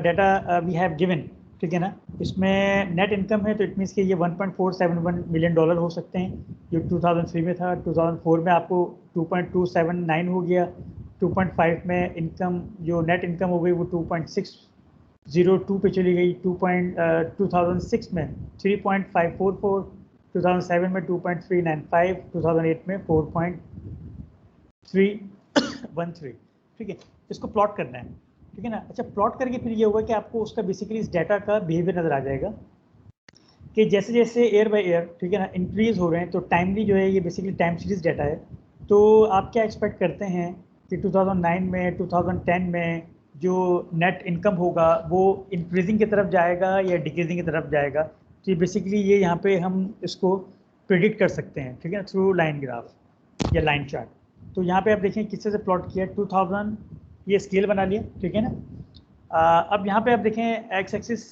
Data we have given, ठीक है ना, इसमें नेट इनकम है तो इट मीन्स कि ये 1.471 मिलियन डॉलर हो सकते हैं, जो 2003 में था। 2004 में आपको 2.279 हो गया। 2.5 में इनकम जो नेट इनकम हो गई वो 2.602 पे चली गई। 2006 में 3.544, 2007 में 2.395, 2008 में 4.313, ठीक है। इसको प्लॉट करना है, ठीक है ना। अच्छा, प्लॉट करके फिर ये होगा कि आपको उसका बेसिकली इस डाटा का बिहेवियर नज़र आ जाएगा कि जैसे जैसे एयर बाय एयर, ठीक है ना, इंक्रीज हो रहे हैं, तो टाइमली जो है ये बेसिकली टाइम सीरीज डाटा है। तो आप क्या एक्सपेक्ट करते हैं कि 2009 में 2010 में जो नेट इनकम होगा वो इंक्रीजिंग की तरफ जाएगा या डिक्रीजिंग की तरफ जाएगा? तो ये बेसिकली ये यहाँ पे हम इसको प्रिडिक्ट कर सकते हैं, ठीक है, थ्रू लाइन ग्राफ या लाइन चार्ट। तो यहाँ पे आप देखें किससे से प्लॉट किया, 2000 ये स्केल बना लिया, ठीक है ना। अब यहाँ पे आप देखें एक्स एक्सिस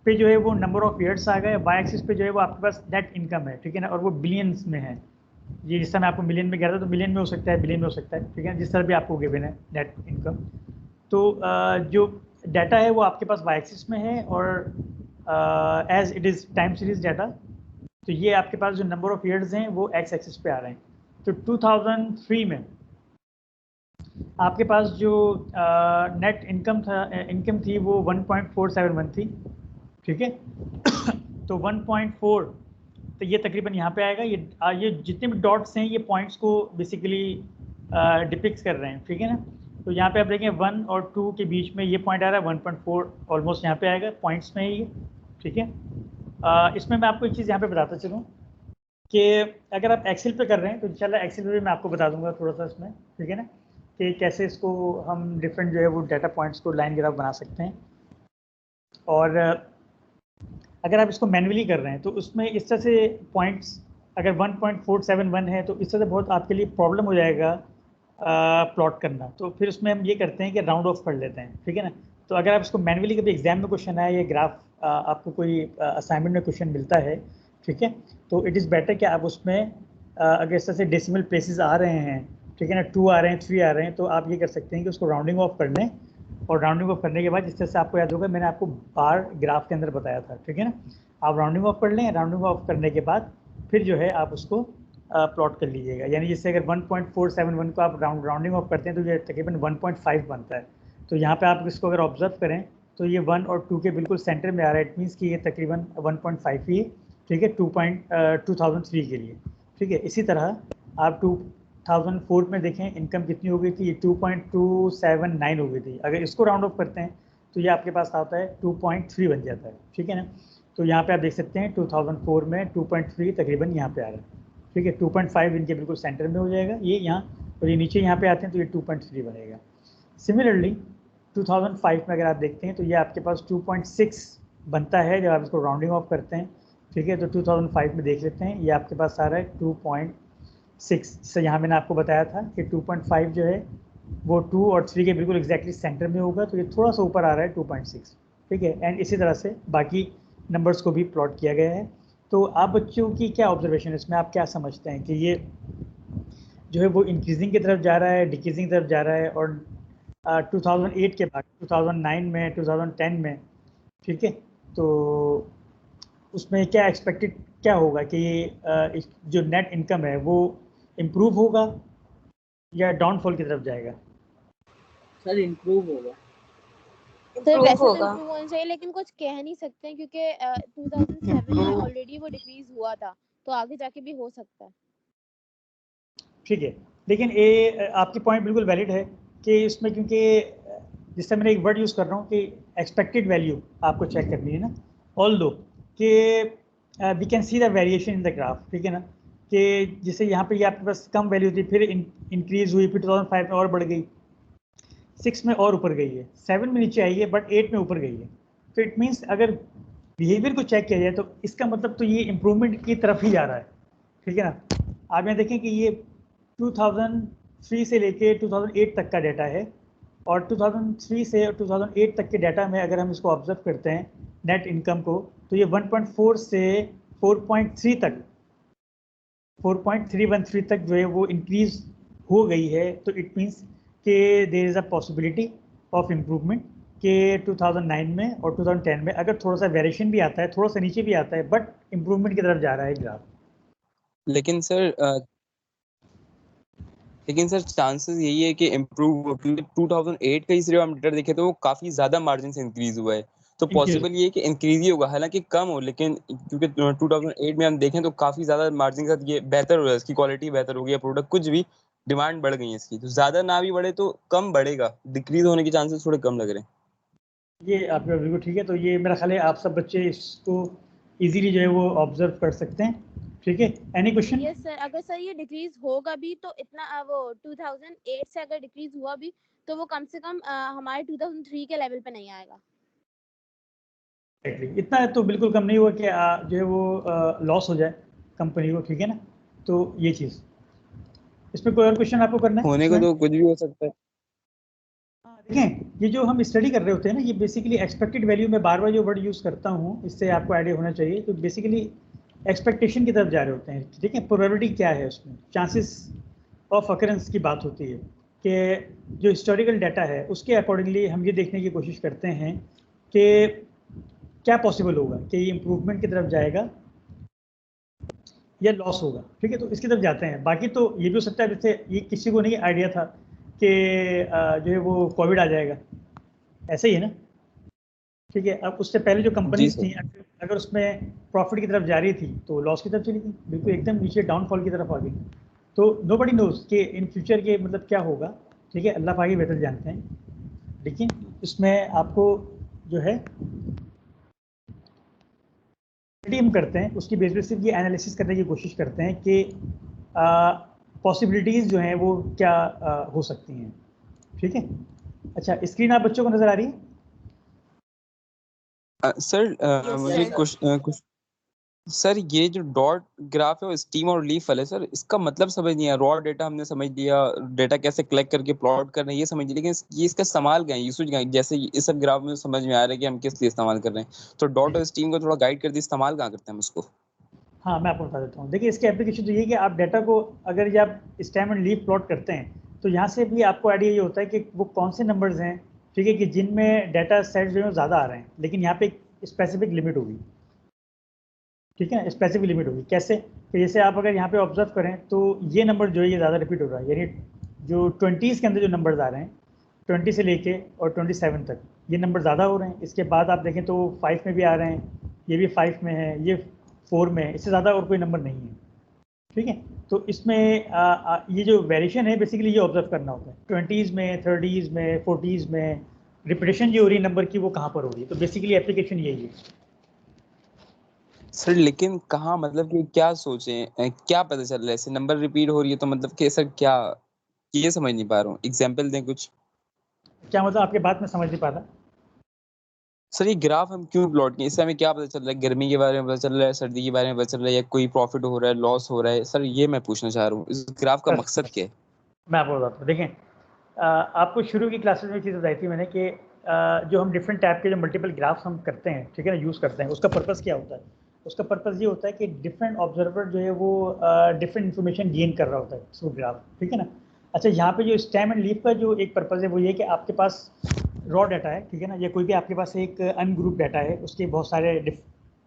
पे जो है वो नंबर ऑफ ईयर्स आ गए, वाई एक्सिस पे जो है वो आपके पास नेट इनकम है, ठीक है ना, और वो बिलियंस में है। ये जिस समय आपको मिलियन में कह रहा था तो मिलियन में हो सकता है, बिलियन में हो सकता है, ठीक है, जिस तरह भी आपको गिवन है नेट इनकम। तो जो डाटा है वो आपके पास वाई एक्सिस में है और as it is time series data. तो ये आपके पास जो नंबर ऑफ ईयर्स हैं वो एक्स एक्सिस पे आ रहे हैं। तो 2003 में आपके पास जो नेट इनकम थी वो 1.471 थी, ठीक है। तो 1.4, तो ये तकरीबन यहाँ पे आएगा। ये जितने भी डॉट्स हैं ये पॉइंट्स को बेसिकली डिपिक्ट कर रहे हैं, ठीक है ना। तो यहाँ पे आप देखें 1 और 2 के बीच में ये पॉइंट आ रहा है, 1.4 ऑलमोस्ट यहाँ पे आएगा, पॉइंट्स में ये, ठीक है। इसमें मैं आपको एक चीज़ यहाँ पे बताता चलूँ कि अगर आप एक्सेल पे कर रहे हैं तो इंशाल्लाह एक्सेल पे भी मैं आपको बता दूंगा थोड़ा सा इसमें, ठीक है ना, कि कैसे इसको हम डिफरेंट जो है वो डाटा पॉइंट्स को लाइन ग्राफ बना सकते हैं। और अगर आप इसको मैन्युअली कर रहे हैं तो उसमें इस तरह से पॉइंट्स अगर 1.471 है तो इस तरह से बहुत आपके लिए प्रॉब्लम हो जाएगा प्लॉट करना। तो फिर उसमें हम ये करते हैं कि राउंड ऑफ कर लेते हैं, ठीक है ना। तो अगर आप इसको मैन्युअली कभी एग्जाम में क्वेश्चन आए या ग्राफ आपको कोई असाइनमेंट में क्वेश्चन मिलता है, ठीक है, तो इट इज़ बेटर कि आप उसमें अगर इस तरह से डेसिमल प्लेसेस आ रहे हैं, ठीक है ना, 2 आ रहे हैं, 3 आ रहे हैं, तो आप ये कर सकते हैं कि उसको राउंडिंग ऑफ कर लें। और राउंडिंग ऑफ करने के बाद जिस तरह से आपको याद होगा मैंने आपको बार ग्राफ के अंदर बताया था, ठीक है ना, आप राउंडिंग ऑफ कर लें। राउंडिंग ऑफ करने के बाद फिर जो है आप उसको प्लॉट कर लीजिएगा। यानी जैसे अगर 1.471 को आप राउंडिंग ऑफ करते हैं तो ये तकरीबन 1.5 बनता है। तो यहाँ पे आप इसको अगर ऑब्जर्व करें तो ये 1 और 2 के बिल्कुल सेंटर में आ रहा है। इट मीन्स कि ये तकरीबन 1.5 ही है, ठीक है, 2003 के लिए, ठीक है। इसी तरह आप 2004 में देखें इनकम कितनी हो गई थी, ये 2.279 हो गई थी। अगर इसको राउंड ऑफ करते हैं तो ये आपके पास आता है 2.3 बन जाता है, ठीक है ना। तो यहाँ पे आप देख सकते हैं 2004 में 2.3 तकरीबन यहाँ पे आ रहा है, ठीक है। 2.5 इनके बिल्कुल सेंटर में हो जाएगा ये यहाँ, और ये नीचे यहाँ पे आते हैं तो ये 2.3 बनेगा। सिमिलरली 2005 में अगर आप देखते हैं तो ये आपके पास 2.6 बनता है जब आप इसको राउंडिंग ऑफ करते हैं, ठीक है। तो 2005 में देख लेते हैं ये आपके पास आ रहा है 2.6 से। यहाँ मैंने आपको बताया था कि 2.5 जो है वो 2 और 3 के बिल्कुल एग्जैक्टली सेंटर में होगा, तो ये थोड़ा सा ऊपर आ रहा है 2.6, ठीक है। एंड इसी तरह से बाकी नंबर्स को भी प्लॉट किया गया है। तो आप बच्चों की क्या ऑब्जर्वेशन है इसमें, आप क्या समझते हैं कि ये जो है वो इंक्रीजिंग की तरफ जा रहा है, डिक्रीजिंग की तरफ जा रहा है? और 2008 के बाद 2009 में 2010 में, ठीक है, तो उसमें क्या एक्सपेक्टेड क्या होगा कि ये जो नेट इनकम है वो इम्प्रूव होगा या डाउनफॉल की तरफ जाएगा? सर इम्प्रूव होगा। तो वैसे तो इम्प्रूव होना चाहिए, लेकिन कुछ कह नहीं सकते हैं क्योंकि 2007 में ऑलरेडी वो डिक्रीज हुआ था, तो आगे जाके भी हो सकता है। ठीक है, लेकिन ये आपकी पॉइंट बिल्कुल वैलिड है कि इसमें, क्योंकि जिस तरह मैंने एक वर्ड यूज़ कर रहा हूँ कि एक्सपेक्टेड वैल्यू आपको चेक करनी है ना, ऑल दो कि we can see the variation in the graph, ठीक है ना, कि जैसे यहाँ पे ये आपके पास कम वैल्यू थी, फिर इंक्रीज हुई, फिर 2005 में और बढ़ गई, 6 में और ऊपर गई है, 7 में नीचे आई है, बट 8 में ऊपर गई है। तो इट मीन्स अगर बिहेवियर को चेक किया जाए तो इसका मतलब तो ये इम्प्रूवमेंट की तरफ ही जा रहा है, ठीक है ना। आप यहाँ देखें कि ये 2003 से लेके 2008 तक का डाटा है, और 2003 से 2008 तक के डाटा में अगर हम इसको ऑब्जर्व करते हैं नेट इनकम को, तो ये 1.4 से 4.3 तक 4.313 तक जो है वो इंक्रीज हो गई है। तो इट मीन्स कि there is a possibility of improvement, कि 2009 में और 2010 में अगर थोड़ा सा वेरिएशन भी आता है, थोड़ा सा नीचे भी आता है, बट इम्प्रूवमेंट की तरफ जा रहा है ग्राफ। लेकिन सर चांसेस यही है कि इम्प्रूव हो, क्योंकि 2008 का इसलिए हम डेटा देखे तो वो काफी ज्यादा मार्जिन से इंक्रीज हुआ है, तो पॉसिबल ये है कि इंक्रीज ही होगा, हालांकि कम हो, लेकिन क्योंकि 2008 में हम देखें तो काफी ज्यादा मार्जिन के साथ ये बेहतर हो रहा है, इसकी क्वालिटी बेहतर हो गई है, प्रोडक्ट कुछ भी डिमांड बढ़ गई है इसकी, तो ज्यादा ना भी बढ़े तो कम बढ़ेगा, डिक्रीज होने के चांसेस थोड़े कम लग रहे हैं। ये आपका बिल्कुल ठीक है। तो ये मेरा ख्याल है आप सब बच्चे इसको इजीली जो है वो ऑब्जर्व कर सकते हैं। ठीक है, एनी क्वेश्चन? यस सर, अगर सर ये डिक्रीज होगा भी तो इतना वो 2008 से अगर डिक्रीज हुआ भी तो वो कम से कम हमारे 2003 के लेवल पे नहीं आएगा। इतना तो बिल्कुल कम नहीं हुआ कि जो है वो लॉस हो जाए कंपनी को, ठीक है ना। तो ये चीज़, इसमें कोई और क्वेश्चन आपको करना है? होने को तो कुछ भी हो सकता है। देखें, ये जो हम स्टडी कर रहे होते हैं ना, ये बेसिकली एक्सपेक्टेड वैल्यू में बार बार जो वर्ड यूज़ करता हूँ, इससे आपको आइडिया होना चाहिए। तो बेसिकली एक्सपेक्टेशन की तरफ जा रहे होते हैं, ठीक है। प्रोबेबिलिटी क्या है उसमें, चांसेस ऑफ अकरेंस की बात होती है कि जो हिस्टोरिकल डाटा है उसके अकॉर्डिंगली हम ये देखने की कोशिश करते हैं कि क्या पॉसिबल होगा कि ये इम्प्रूवमेंट की तरफ जाएगा या लॉस होगा, ठीक है। तो इसकी तरफ जाते हैं। बाकी तो ये भी हो सकता है, जैसे ये किसी को नहीं आइडिया था कि जो है वो कोविड आ जाएगा, ऐसे ही है ना, ठीक है। अब उससे पहले जो कंपनीज थी, अगर उसमें प्रॉफिट की तरफ जा रही थी तो लॉस की तरफ चली गई, बिल्कुल एकदम नीचे डाउनफॉल की तरफ आ गई। तो नोबडी नोज कि इन फ्यूचर के मतलब क्या होगा, ठीक है, अल्लाह पाक ही बेहतर जानते हैं। लेकिन इसमें आपको जो है हम करते हैं उसकी बेस पे सिर्फ ये एनालिसिस करने की कोशिश करते हैं कि पॉसिबिलिटीज़ जो हैं वो क्या हो सकती हैं, ठीक है। अच्छा, स्क्रीन आप बच्चों को नज़र आ रही है? सर मुझे कुछ सर ये जो डॉट ग्राफ है वो स्टीम और लीफ वाले, सर इसका मतलब समझ नहीं आया। रॉ डेटा हमने समझ लिया, डेटा कैसे कलेक्ट करके प्लॉट करना है ये समझ लिया, लेकिन ये इसका इस्तेमाल क्या है, यूसेज क्या है? जैसे इस सब ग्राफ में समझ में आ रहा है कि हम किस लिए इस्तेमाल कर रहे हैं, तो डॉट और स्टीम को थोड़ा गाइड कर दिए, इस्तेमाल कहाँ करते हैं हम उसको? हाँ, मैं आपको बता देता हूँ। देखिए, इसकी एप्लीकेशन तो ये है कि आप डाटा को अगर ये आप स्टेम एंड लीफ प्लॉट करते हैं तो यहाँ से भी आपको आइडिया ये होता है कि वो कौन से नंबर्स हैं, ठीक है, कि जिनमें डाटा सेट जो है ज़्यादा आ रहे हैं, लेकिन यहाँ पे एक स्पेसिफिक लिमिट होगी, ठीक है ना। स्पेसिफिक लिमिट होगी कैसे, तो जैसे आप अगर यहाँ पे ऑब्जर्व करें तो ये नंबर जो है ये ज़्यादा रिपीट हो रहा है, यानी जो 20s के अंदर जो नंबर्स आ रहे हैं 20 से लेके और 27 तक ये नंबर ज़्यादा हो रहे हैं। इसके बाद आप देखें तो 5 में भी आ रहे हैं, ये भी 5 में है, ये 4 में है, इससे ज़्यादा और कोई नंबर नहीं है, ठीक है। तो इसमें ये जो वेरिएशन है बेसिकली ये ऑब्जर्व करना होता है, 20s में, 30s में, 40s में रिपीटेशन जो हो रही है नंबर की वो कहाँ पर हो रही है। तो बेसिकली एप्लीकेशन यही है। सर लेकिन कहाँ, मतलब कि क्या सोचें, क्या पता चल रहा है, ऐसे नंबर रिपीट हो रही है तो मतलब कि सर क्या, ये समझ नहीं पा रहा हूँ, एग्जाम्पल दें कुछ। क्या मतलब आपके बात में समझ नहीं पा रहा? सर ये ग्राफ हम क्यों प्लॉट किए, इससे हमें क्या पता चल रहा है, गर्मी के बारे में पता चल रहा है, सर्दी के बारे में पता चल रहा है, या कोई प्रॉफिट हो रहा है, लॉस हो रहा है, सर ये मैं पूछना चाह रहा हूँ, इस ग्राफ का मकसद क्या है? मैं आपको बताता हूँ। देखें, आपको शुरू की क्लासेस में चीज़ बताई थी मैंने कि जो हम डिफरेंट टाइप के जो मल्टीपल ग्राफ्स हम करते हैं, ठीक है ना, यूज़ करते हैं, उसका पर्पस क्या होता है? उसका पर्पस ये होता है कि डिफरेंट ऑब्जर्वर जो है वो डिफरेंट इन्फॉर्मेशन गेन कर रहा होता है थ्रू ग्राफ, ठीक है ना। अच्छा, यहाँ पे जो स्टेम एंड लीफ का जो एक पर्पस है वो ये कि आपके पास रॉ डाटा है, ठीक है ना, या कोई भी आपके पास एक अनग्रुप डाटा है, उसके बहुत सारे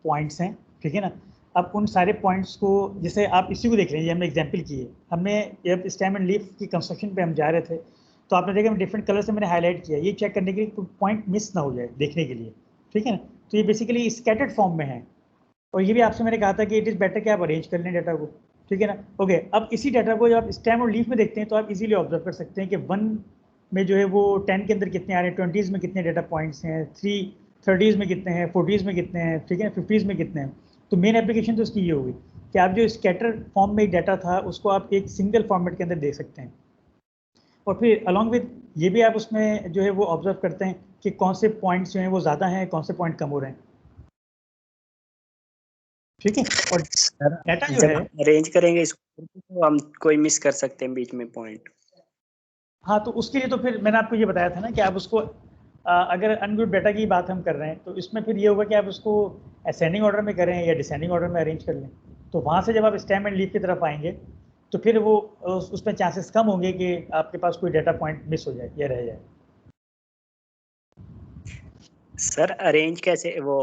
पॉइंट्स हैं, ठीक है ना। अब उन सारे पॉइंट्स को, जैसे आप इसी को देख रहे हैं, ये हमने एग्जाम्पल की है, हमने जब स्टेम एंड लीफ की कंस्ट्रक्शन पे हम जा रहे थे तो आपने देखा डिफरेंट कलर से मैंने हाईलाइट किया, ये चेक करने के लिए पॉइंट मिस ना हो जाए देखने के लिए, ठीक है ना। तो ये बेसिकली स्कैटर्ड फॉर्म में है, और ये भी आपसे मैंने कहा था कि इट इज़ बेटर कि आप अरेंज कर लें डाटा को, ठीक है ना। ओके, अब इसी डाटा को जब आप स्टेम और लीफ में देखते हैं तो आप इजीली ऑब्जर्व कर सकते हैं कि 1 में जो है वो 10 के अंदर कितने आ रहे हैं, 20s में कितने डाटा पॉइंट्स हैं, 30s में कितने हैं, 40s में कितने हैं, ठीक है ना, 50s में कितने हैं। तो मेन एप्लीकेशन तो इसकी ये होगी कि आप जो स्कैटर फॉर्म में डाटा था उसको आप एक सिंगल फॉर्मेट के अंदर देख सकते हैं, और फिर अलॉन्ग विद ये भी आप उसमें जो है वो ऑब्जर्व करते हैं कि कौन से पॉइंट्स जो हैं वो ज़्यादा हैं, कौन से पॉइंट कम हो रहे हैं, ठीक है। और डाटा जो है अरेंज करेंगे इसको तो हम कोई मिस कर सकते हैं बीच में पॉइंट। हाँ, तो उसके लिए तो फिर मैंने आपको ये बताया था ना कि आप उसको अगर अनग्रुप डाटा की बात हम कर रहे हैं तो इसमें फिर ये होगा कि आप उसको असेंडिंग ऑर्डर में करें या डिसेंडिंग ऑर्डर में अरेंज कर लें। तो वहाँ से जब आप स्टेम एंड लीफ की तरफ आएंगे तो फिर वो उसमें चांसेस कम होंगे कि आपके पास कोई डाटा पॉइंट मिस हो जाए या रह जाए। सर अरेंज कैसे, वो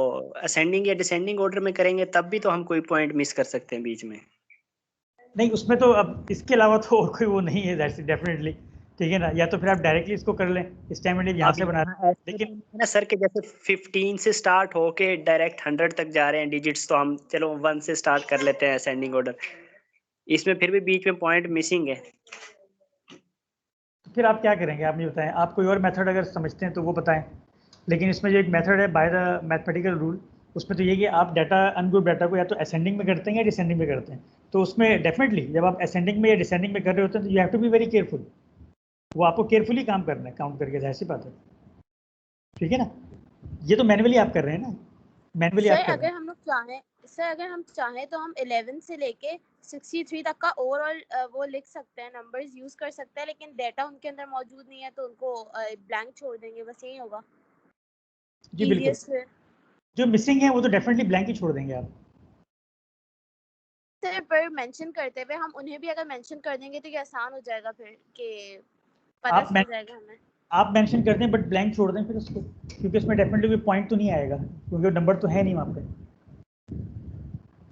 असेंडिंग या डिसेंडिंग ऑर्डर में करेंगे तब भी तो हम कोई पॉइंट मिस कर सकते हैं बीच में। नहीं, उसमें तो अब इसके अलावा तो और कोई वो नहीं है डेफिनेटली, ठीक है ना। या तो फिर आप डायरेक्टली इसको कर लें, स्टेम एंड लीफ यहाँ से बना लें, लेकिन ना सर के जैसे 15 से स्टार्ट होके डायरेक्ट 100 तक जा रहे हैं डिजिट्स, तो हम चलो 1 से स्टार्ट कर लेते हैं असेंडिंग ऑर्डर, इसमें फिर भी बीच में पॉइंट मिसिंग है। फिर आप क्या करेंगे, आप नहीं बताएं। आप कोई और मेथड अगर समझते हैं तो वो बताएं, लेकिन इसमें जो एक मेथड है बाय द मैथमेटिकल रूल, उसमें तो ये कि आप डाटा अनग्रुप डाटा को या तो असेंडिंग में करते हैं या डिसेंडिंग में करते हैं। तो उसमें डेफिनेटली जब आप असेंडिंग में या डिसेंडिंग में कर रहे होते हैं तो you have to be very careful. वो आपको केयरफुली काम करना है, काउंट करके, जाहिर सी बात है, ठीक है ना। ये तो मैनुअली आप कर रहे हैं ना, मैनुअली आप कर रहे हैं। अगर हम लोग चाहें सर, अगर हम चाहें तो हम 11 से लेके 63 तक का ओवरऑल वो लिख सकते हैं, नंबर्स यूज कर सकते हैं, लेकिन डेटा उनके अंदर मौजूद नहीं है तो उनको ब्लैंक छोड़ देंगे, बस यही होगा। जी बिल्कुल, जो मिसिंग है वो तो डेफिनेटली ब्लैंक ही छोड़ देंगे आप। सर पर मेंशन करते हुए हम उन्हें भी अगर मेंशन कर देंगे तो ये आसान हो जाएगा फिर कि पता चल जाएगा हमें। आप मेंशन कर दें बट ब्लैंक छोड़ दें फिर उसको, क्योंकि उसमें डेफिनेटली कोई पॉइंट तो नहीं आएगा, क्योंकि नंबर तो है नहीं वहाँ पे।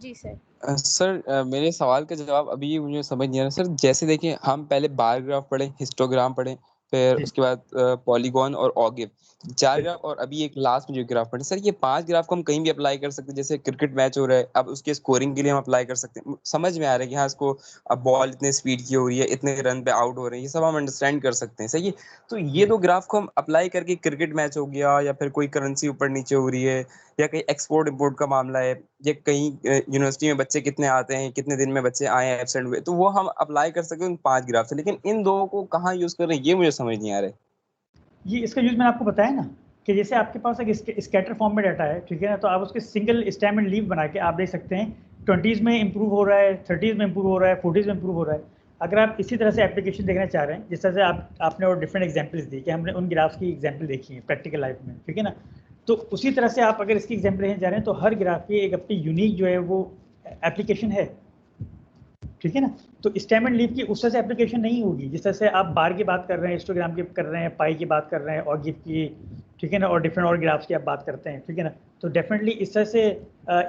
जी सर। सर मेरे सवाल का जवाब अभी मुझे समझ नहीं आ रहा सर। जैसे देखिए हम पहले बार ग्राफ पढ़े, हिस्टोग्राम पढ़े, फिर जी। उसके बाद पॉलीगॉन और ऑगिव, 4 ग्राफ, और अभी एक लास्ट में जो ग्राफ पढ़े। सर ये 5 ग्राफ को हम कहीं भी अप्लाई कर सकते हैं। जैसे क्रिकेट मैच हो रहा है, अब उसके स्कोरिंग के लिए हम अप्लाई कर सकते हैं। समझ में आ रहा है कि हाँ इसको अब बॉल इतने स्पीड की हो रही है, इतने रन पे आउट हो रहे हैं, ये सब हम अंडरस्टैंड कर सकते हैं, सही है। तो ये दो ग्राफ को हम अप्लाई करके, क्रिकेट मैच हो गया या फिर कोई करेंसी ऊपर नीचे हो रही है, या कहीं एक्सपोर्ट इम्पोर्ट का मामला है, या कहीं यूनिवर्सिटी में बच्चे कितने आते हैं, कितने दिन में बच्चे आए हैं एब्सेंट हुए, तो वो हम अप्लाई कर सकते हैं उन 5 ग्राफ से। लेकिन इन दो को कहाँ यूज कर रहे हैं ये मुझे समझ नहीं आ रहा है। ये इसका यूज मैंने आपको बताया ना, कि जैसे आपके पास एक स्कैटर फॉर्म में डाटा है, ठीक है ना, तो आप उसके सिंगल स्टेम एंड लीफ बना के आप देख सकते हैं 20s में इंप्रूव हो रहा है, 30s में इंप्रूव हो रहा है, 40s में इंप्रूव हो रहा है। अगर आप इसी तरह से एप्लीकेशन देखना चाह रहे हैं, जिस तरह से आपने और डिफरेंट एग्जाम्पल्स दी कि हमने उन ग्राफ्स की एग्जाम्पल देखी है प्रैक्टिकल लाइफ में, ठीक है ना, तो उसी तरह से आप अगर इसकी एग्जाम्पल देखना चाह रहे हैं तो हर ग्राफ की एक अपनी यूनिक जो है वो एप्लीकेशन है, ठीक है ना। तो स्टेम एंड लीफ की उस तरह से एप्लीकेशन नहीं होगी जिस तरह से आप बार की बात कर रहे हैं, हिस्टोग्राम की कर रहे हैं, पाई की बात कर रहे हैं, और गिव की, ठीक है ना, और डिफरेंट और ग्राफ्स की आप बात करते हैं, ठीक है ना। तो डेफिनेटली इस तरह से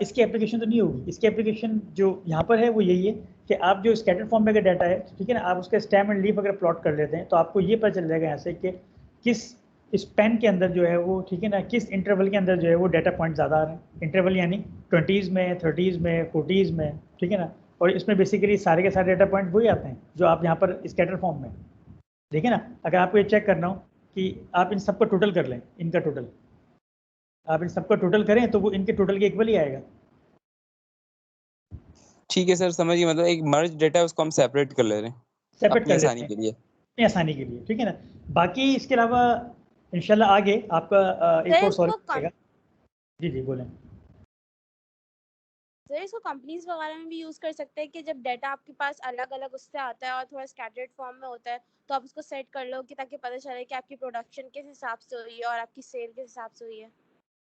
इसकी एप्लीकेशन तो नहीं होगी। इसकी एप्लीकेशन जो यहाँ पर है वो यही है कि आप जो स्कैटर फॉर्म में अगर डाटा है, ठीक है ना, आप उसका स्टेम एंड लीफ अगर प्लॉट कर लेते हैं तो आपको ये पता चल जाएगा यहाँ से कि किस स्पेन के अंदर जो है वो, ठीक है ना, किस इंटरवल के अंदर जो है वो डाटा पॉइंट ज़्यादा आ रहे हैं। इंटरवल यानी 20s में, 30s में, 40s में, ठीक है ना। और इसमें बेसिकली सारे के सारे डाटा पॉइंट वही आते हैं जो आप यहाँ पर स्कैटर फॉर्म में, ठीक है ना। अगर आपको ये चेक करना हो कि आप इन सबका टोटल कर लें, इनका टोटल आप इन सबका टोटल करें तो वो इनके टोटल के इक्वल ही आएगा। ठीक है सर, समझिए, मतलब एक मर्ज डेटा है उसको हम सेपरेट कर ले रहे हैं सेपरेट अपनी कर आसानी लेते के हैं लिए। अपनी आसानी के लिए, ठीक है ना। बाकी इसके अलावा इंशाल्लाह आगे आपका एक और सवाल आएगा। जी जी बोलें। सर इसको कंपनीज वगैरह में भी यूज कर सकते हैं कि जब डाटा आपके पास अलग अलग उससे आता है और थोड़ा स्कैटर्ड फॉर्म में होता है तो आप उसको सेट कर लो कि ताकि पता चले कि आपकी प्रोडक्शन किस हिसाब से हुई है और आपकी सेल किस हिसाब से हुई है।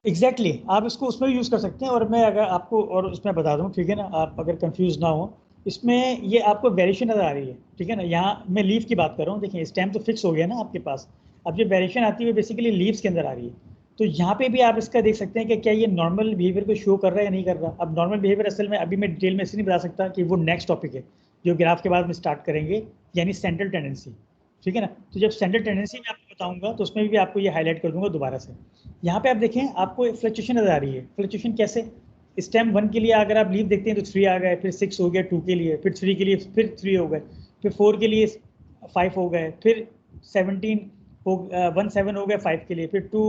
एग्जैक्टली आप इसको उसमें भी यूज़ कर सकते हैं। और मैं अगर आपको और उसमें बता दूं, ठीक है ना, आप अगर कंफ्यूज ना हो, इसमें ये आपको वेरिएशन नज़र आ रही है, ठीक है ना। यहाँ मैं लीफ की बात कर रहा हूँ, देखिए स्टेम तो फिक्स हो गया ना आपके पास, अब जो वेरिएशन आती है बेसिकली लीव्स के अंदर आ रही है। तो यहाँ पे भी आप इसका देख सकते हैं कि क्या ये नॉर्मल बिहेवियर को शो कर रहा है या नहीं कर रहा। अब नॉर्मल बिहेवियर असल में अभी मैं डिटेल में इसलिए नहीं बता सकता कि वो नेक्स्ट टॉपिक है जो ग्राफ के बाद में स्टार्ट करेंगे, यानी सेंट्रल टेंडेंसी, ठीक है ना। तो जब सेंट्रल टेंडेंसी में आपको बताऊंगा तो उसमें भी आपको ये हाईलाइट कर दूंगा दोबारा से। यहाँ पे आप देखें आपको फ्लक्चुएशन नजर आ रही है। फ्लक्चुएशन कैसे, स्टेम 1 के लिए अगर आप लीव देखते हैं तो 3 आ गए, फिर 6 हो गया 2 के लिए, फिर 3 के लिए फिर 3 हो गए, फिर 4 के लिए 5 हो गए, फिर 17 हो 1 7 हो गए 5 के लिए, फिर 2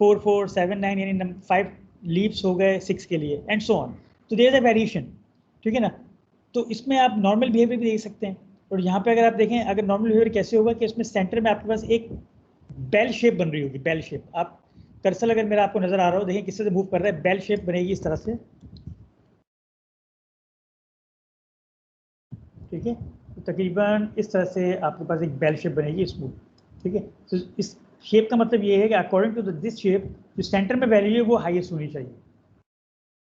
4 4 7 9 यानी 5 लीव्स हो गए 6 के लिए, एंड सो ऑन। तो देयर इज अ वेरिएशन, ठीक है ना। तो इसमें आप नॉर्मल बिहेवियर भी देख सकते हैं। और यहाँ पे अगर आप देखें, अगर नॉर्मल बिहेवियर कैसे होगा कि इसमें सेंटर में आपके पास एक बेल शेप बन रही होगी, बेल शेप। आप कर्सर अगर मेरा आपको नजर आ रहा हो, देखिए किससे से मूव कर रहा है, बेल शेप बनेगी इस तरह से, ठीक है। तो तकरीबन इस तरह से आपके पास एक बेल शेप बनेगी स्मूथ, ठीक है। तो इस शेप का मतलब ये है कि अकॉर्डिंग टू दिस शेप जो सेंटर में वैल्यू है वो हाईएस्ट होनी चाहिए।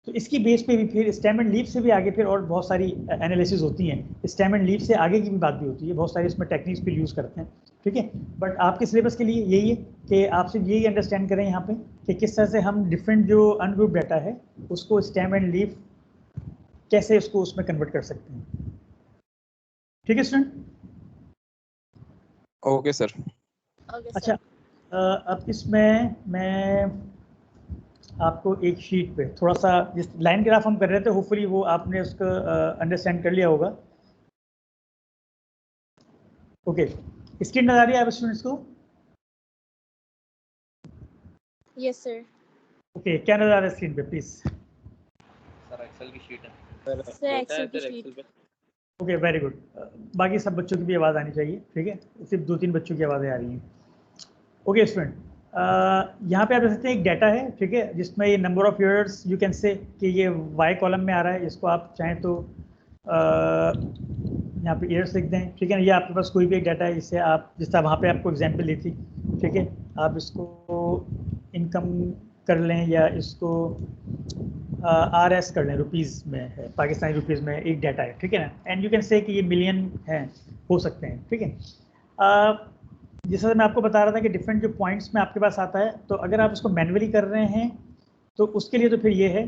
तो इसकी बेस पे भी फिर स्टेम एंड लीफ से भी आगे फिर और बहुत सारी एनालिसिस होती हैं। स्टेम एंड लीफ से आगे की भी बात भी होती है, बहुत सारी इसमें टेक्निक्स भी यूज़ करते हैं, ठीक है। बट आपके सिलेबस के लिए यही है कि आप सिर्फ यही अंडरस्टैंड करें यहाँ पे कि किस तरह से हम डिफरेंट जो अनग्रुप डाटा है उसको स्टेम एंड लीफ कैसे उसको उसमें कन्वर्ट कर सकते हैं। ठीक है स्टूडेंट? Okay sir. ओके अच्छा, सर। अब इसमें मैं आपको एक शीट पे थोड़ा सा जिस लाइन ग्राफ हम कर रहे थे होपफुली वो आपने उसको अंडरस्टैंड कर लिया होगा। ओके, स्क्रीन नजर आ रही है आप स्टूडेंट्स को? Yes sir. ओके, क्या नजर आ रहा है स्क्रीन पे प्लीज? सर एक्सेल की शीट है सर एक्सेल की शीट। Okay, very good. बाकी सब बच्चों की भी आवाज़ आनी चाहिए, ठीक है? सिर्फ 2-3 बच्चों की आवाज़ें आ रही हैं। ओके स्टूडेंट, यहाँ पे आप देख सकते हैं एक डाटा है, ठीक है, जिसमें ये number of years you can say कि ये वाई कॉलम में आ रहा है। इसको आप चाहें तो यहाँ पे ईयर्स लिख दें, ठीक है ना? ये आपके पास कोई भी एक डाटा है जिससे आप, जिस तरह वहाँ पे आपको एग्जाम्पल दी थी, ठीक है, आप इसको इनकम कर लें या इसको RS कर लें, रुपीज़ में है, पाकिस्तानी रुपीज़ में एक डाटा है, ठीक है ना? एंड यू कैन से कि ये मिलियन है, हो सकते हैं, ठीक है? जैसा मैं आपको बता रहा था कि डिफरेंट जो पॉइंट्स में आपके पास आता है, तो अगर आप उसको मैन्युअली कर रहे हैं तो उसके लिए तो फिर ये है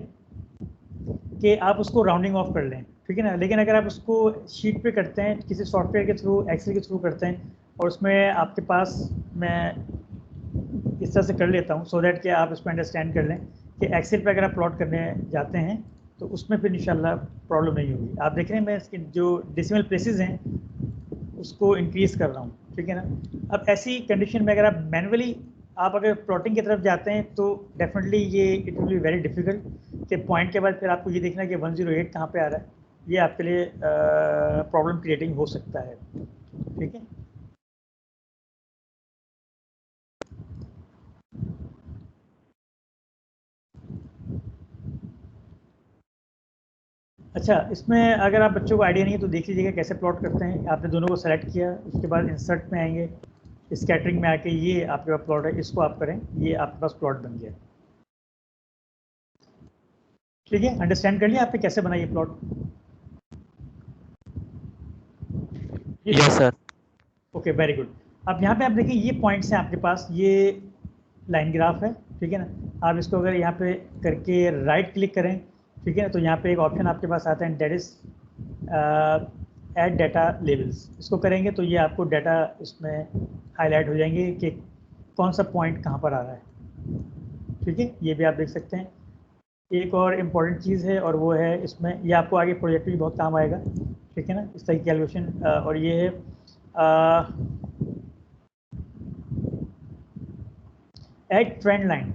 कि आप उसको राउंडिंग ऑफ कर लें, ठीक है ना? लेकिन अगर आप उसको शीट पे करते हैं किसी सॉफ्टवेयर के थ्रू, एक्सेल के थ्रू करते हैं, और उसमें आपके पास, मैं इस तरह से कर लेता हूँ सो दैट कि आप इसको अंडरस्टैंड कर लें कि एक्सेल पे अगर आप प्लॉट करने जाते हैं तो उसमें फिर इंशाल्लाह प्रॉब्लम नहीं होगी। आप देख रहे हैं मैं इसके जो डेसिमल प्लेसेस हैं उसको इंक्रीज़ कर रहा हूँ, ठीक है ना? अब ऐसी कंडीशन में अगर आप मैनुअली आप अगर प्लॉटिंग की तरफ जाते हैं तो डेफिनेटली ये it will be very difficult कि पॉइंट के बाद फिर आपको ये देखना कि 108 कहाँ पे आ रहा है, ये आपके लिए प्रॉब्लम क्रिएटिंग हो सकता है, ठीक है? अच्छा, इसमें अगर आप बच्चों को आइडिया नहीं है तो देख लीजिएगा कैसे प्लॉट करते हैं। आपने दोनों को सेलेक्ट किया, उसके बाद इंसर्ट में आएंगे, स्कैटरिंग में आके ये आपके पास प्लॉट है, इसको आप करें, ये आपके पास प्लॉट बन गया, ठीक है? अंडरस्टैंड कर लिया आपने कैसे बनाइए plot? Yes sir. Okay, very good. अब यहाँ पे आप देखिए ये पॉइंट्स हैं आपके पास, ये लाइन ग्राफ है, ठीक है ना? आप इसको अगर यहाँ पे करके राइट क्लिक करें, ठीक है ना, तो यहाँ पे एक ऑप्शन आपके पास आता है that is add data levels. इसको करेंगे तो ये आपको डाटा इसमें हाईलाइट हो जाएंगे कि कौन सा पॉइंट कहाँ पर आ रहा है, ठीक है? ये भी आप देख सकते हैं। एक और इम्पॉर्टेंट चीज़ है और वो है इसमें, ये आपको आगे प्रोजेक्ट में भी बहुत काम आएगा, ठीक है ना? इस तरह की कैलकुलेशन, और ये है ऐड ट्रेंड लाइन,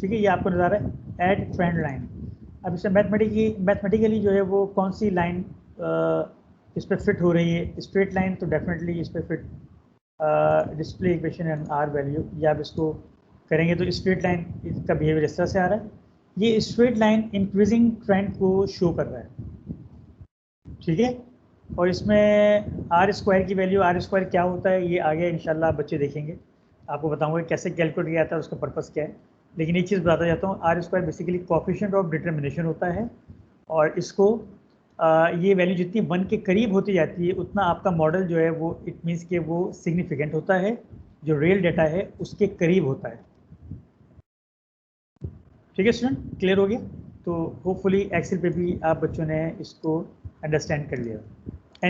ठीक है? ये आपको नजर आ रहा है ऐड ट्रेंड लाइन। अब इसमें मैथमेटिकली जो है वो कौन सी लाइन इस पर फिट हो रही है, स्ट्रेट लाइन तो डेफिनेटली इस पर fit, display equation and R value, ये आप इसको करेंगे तो स्ट्रेट लाइन इसका बिहेवियर इस तरह से आ रहा है। ये स्ट्रेट लाइन इंक्रीजिंग ट्रेंड को शो कर रहा है, ठीक है? और इसमें आर स्क्वायर की वैल्यू, आर स्क्वायर क्या होता है ये आगे इंशाल्लाह बच्चे देखेंगे, आपको बताऊंगा कैसे कैलकुलेट किया जाता है, उसका पर्पस क्या है। लेकिन एक चीज़ बताता जाता हूँ, R square basically coefficient of determination होता है, और इसको ये वैल्यू जितनी 1 के करीब होती जाती है उतना आपका मॉडल जो है वो इट मीन्स कि वो सिग्निफिकेंट होता है, जो रियल डाटा है उसके करीब होता है, ठीक है स्टूडेंट? क्लियर हो गया? तो होपफुली एक्सेल पे भी आप बच्चों ने इसको अंडरस्टैंड कर लिया।